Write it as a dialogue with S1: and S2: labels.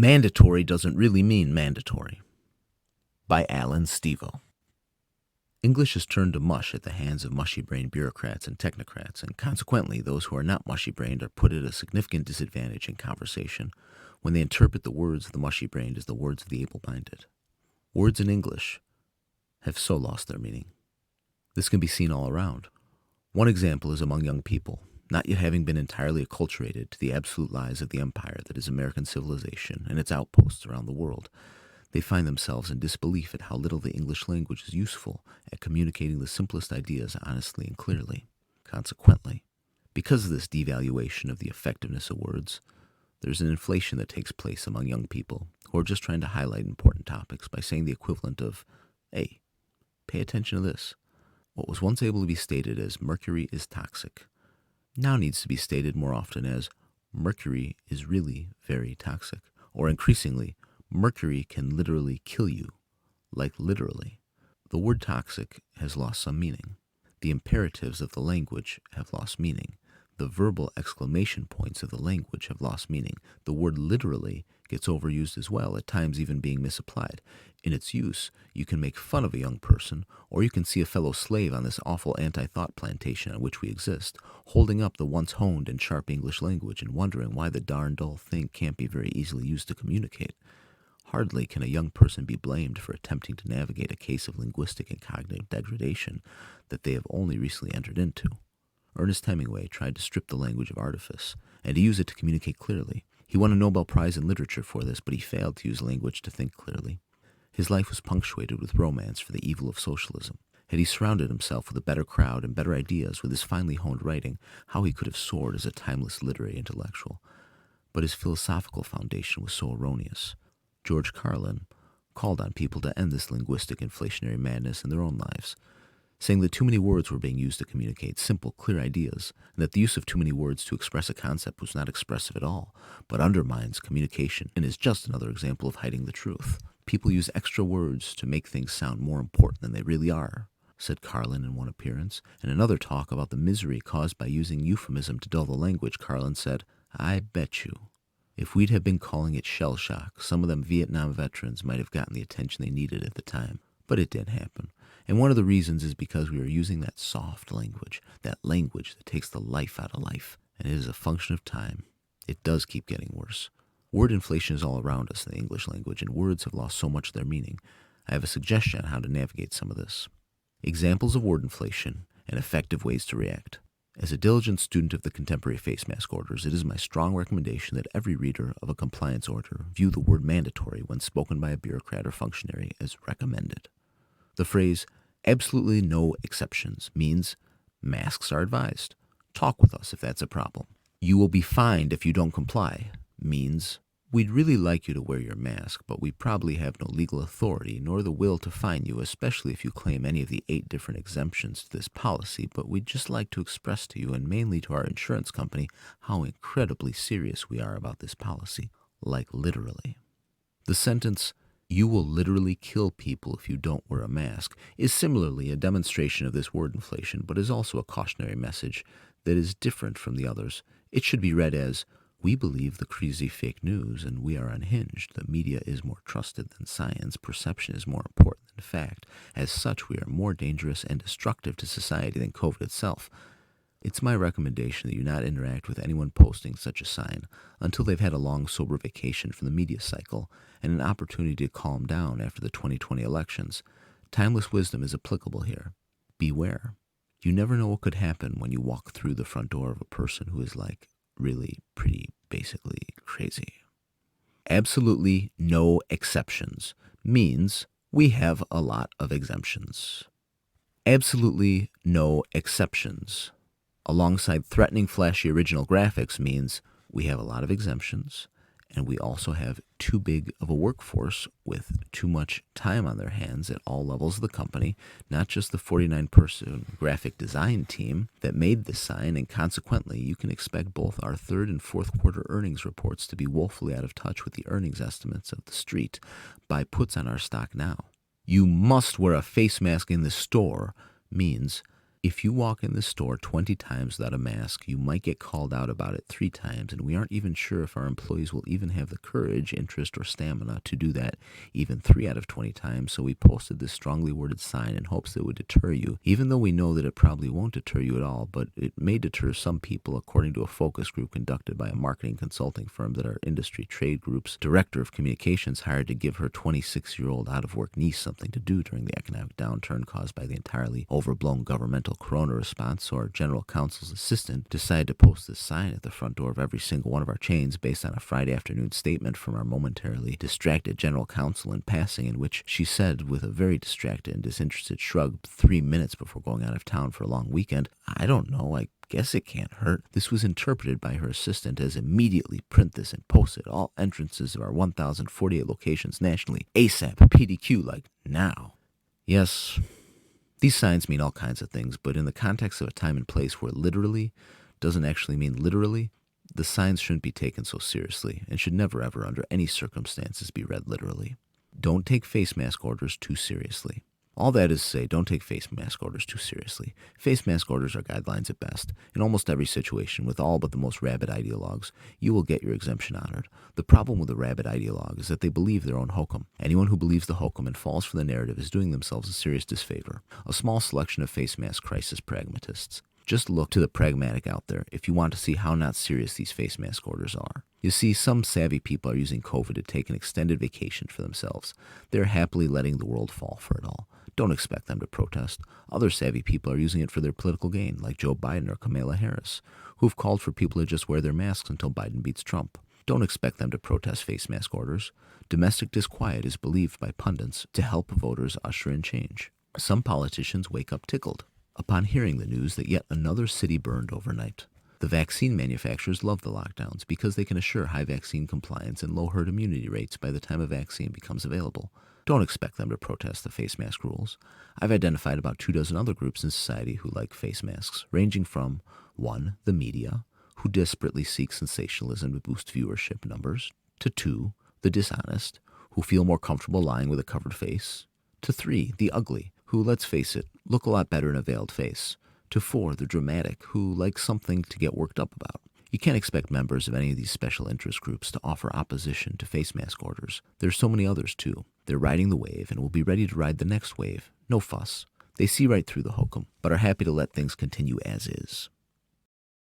S1: Mandatory doesn't really mean mandatory. By Alan Stevo. English is turned to mush at the hands of mushy-brained bureaucrats and technocrats, and consequently those who are not mushy-brained are put at a significant disadvantage in conversation when they interpret the words of the mushy-brained as the words of the able-minded. Words in English have so lost their meaning. This can be seen all around. One example is among young people, not yet having been entirely acculturated to the absolute lies of the empire that is American civilization and its outposts around the world. They find themselves in disbelief at how little the English language is useful at communicating the simplest ideas honestly and clearly. Consequently, because of this devaluation of the effectiveness of words, there's an inflation that takes place among young people who are just trying to highlight important topics by saying the equivalent of, "Hey, pay attention to this." What was once able to be stated as "mercury is toxic" now needs to be stated more often as "mercury is really very toxic," or increasingly, "mercury can literally kill you," like literally. The word toxic has lost some meaning. The imperatives of the language have lost meaning. The verbal exclamation points of the language have lost meaning. The word literally gets overused as well, at times even being misapplied. In its use, you can make fun of a young person, or you can see a fellow slave on this awful anti-thought plantation on which we exist, holding up the once honed and sharp English language and wondering why the darn dull thing can't be very easily used to communicate. Hardly can a young person be blamed for attempting to navigate a case of linguistic and cognitive degradation that they have only recently entered into. Ernest Hemingway tried to strip the language of artifice and to use it to communicate clearly. He won a Nobel Prize in Literature for this, but he failed to use language to think clearly. His life was punctuated with romance for the evil of socialism. Had he surrounded himself with a better crowd and better ideas with his finely honed writing, how he could have soared as a timeless literary intellectual. But his philosophical foundation was so erroneous. George Carlin called on people to end this linguistic inflationary madness in their own lives, saying that too many words were being used to communicate simple, clear ideas, and that the use of too many words to express a concept was not expressive at all, but undermines communication and is just another example of hiding the truth. People use extra words to make things sound more important than they really are, said Carlin in one appearance. In another talk about the misery caused by using euphemism to dull the language, Carlin said, "I bet you, if we'd have been calling it shell shock, some of them Vietnam veterans might have gotten the attention they needed at the time. But it didn't happen. And one of the reasons is because we are using that soft language, that language that takes the life out of life. And it is a function of time. It does keep getting worse. Word inflation is all around us in the English language, and words have lost so much of their meaning. I have a suggestion on how to navigate some of this. Examples of word inflation and effective ways to react. As a diligent student of the contemporary face mask orders, it is my strong recommendation that every reader of a compliance order view the word mandatory when spoken by a bureaucrat or functionary as recommended. The phrase, "absolutely no exceptions," means masks are advised. Talk with us if that's a problem. "You will be fined if you don't comply," means we'd really like you to wear your mask, but we probably have no legal authority nor the will to fine you, especially if you claim any of the 8 different exemptions to this policy, but we'd just like to express to you, and mainly to our insurance company, how incredibly serious we are about this policy. Like literally. The sentence, "You will literally kill people if you don't wear a mask," is similarly a demonstration of this word inflation, but is also a cautionary message that is different from the others. It should be read as, "We believe the crazy fake news and we are unhinged. The media is more trusted than science. Perception is more important than fact. As such, we are more dangerous and destructive to society than COVID itself." It's my recommendation that you not interact with anyone posting such a sign until they've had a long, sober vacation from the media cycle and an opportunity to calm down after the 2020 elections. Timeless wisdom is applicable here. Beware. You never know what could happen when you walk through the front door of a person who is like really pretty basically crazy. Absolutely no exceptions means we have a lot of exemptions. Absolutely no exceptions alongside threatening flashy original graphics means we have a lot of exemptions, and we also have too big of a workforce with too much time on their hands at all levels of the company, not just the 49-person graphic design team that made this sign, and consequently you can expect both our third and fourth quarter earnings reports to be woefully out of touch with the earnings estimates of the street by puts on our stock now. You must wear a face mask in the store means If you walk in the store 20 times without a mask, you might get called out about it 3 times, and we aren't even sure if our employees will even have the courage, interest, or stamina to do that even 3 out of 20 times, so we posted this strongly worded sign in hopes that it would deter you, even though we know that it probably won't deter you at all, but it may deter some people, according to a focus group conducted by a marketing consulting firm that our industry trade group's director of communications hired to give her 26-year-old out-of-work niece something to do during the economic downturn caused by the entirely overblown governmental corona response. So our general counsel's assistant decided to post this sign at the front door of every single one of our chains based on a Friday afternoon statement from our momentarily distracted general counsel in passing, in which she said with a very distracted and disinterested shrug 3 minutes before going out of town for a long weekend, "I don't know, I guess it can't hurt." This was interpreted by her assistant as immediately print this and post it all entrances of our 1,048 locations nationally, ASAP, PDQ, like now. Yes, these signs mean all kinds of things, but in the context of a time and place where literally doesn't actually mean literally, the signs shouldn't be taken so seriously and should never ever under any circumstances be read literally. Don't take face mask orders too seriously. All that is to say, don't take face mask orders too seriously. Face mask orders are guidelines at best. In almost every situation, with all but the most rabid ideologues, you will get your exemption honored. The problem with the rabid ideologue is that they believe their own hokum. Anyone who believes the hokum and falls for the narrative is doing themselves a serious disfavor. A small selection of face mask crisis pragmatists. Just look to the pragmatic out there if you want to see how not serious these face mask orders are. You see, some savvy people are using COVID to take an extended vacation for themselves. They're happily letting the world fall for it all. Don't expect them to protest. Other savvy people are using it for their political gain, like Joe Biden or Kamala Harris, who've called for people to just wear their masks until Biden beats Trump. Don't expect them to protest face mask orders. Domestic disquiet is believed by pundits to help voters usher in change. Some politicians wake up tickled upon hearing the news that yet another city burned overnight. The vaccine manufacturers love the lockdowns because they can assure high vaccine compliance and low herd immunity rates by the time a vaccine becomes available. Don't expect them to protest the face mask rules. I've identified about 24 other groups in society who like face masks, ranging from 1. The media, who desperately seek sensationalism to boost viewership numbers, to 2. The dishonest, who feel more comfortable lying with a covered face, to 3. The ugly, who, let's face it, look a lot better in a veiled face, to 4. The dramatic, who like something to get worked up about. You can't expect members of any of these special interest groups to offer opposition to face mask orders. There's so many others, too. They're riding the wave and will be ready to ride the next wave. No fuss. They see right through the hokum, but are happy to let things continue as is.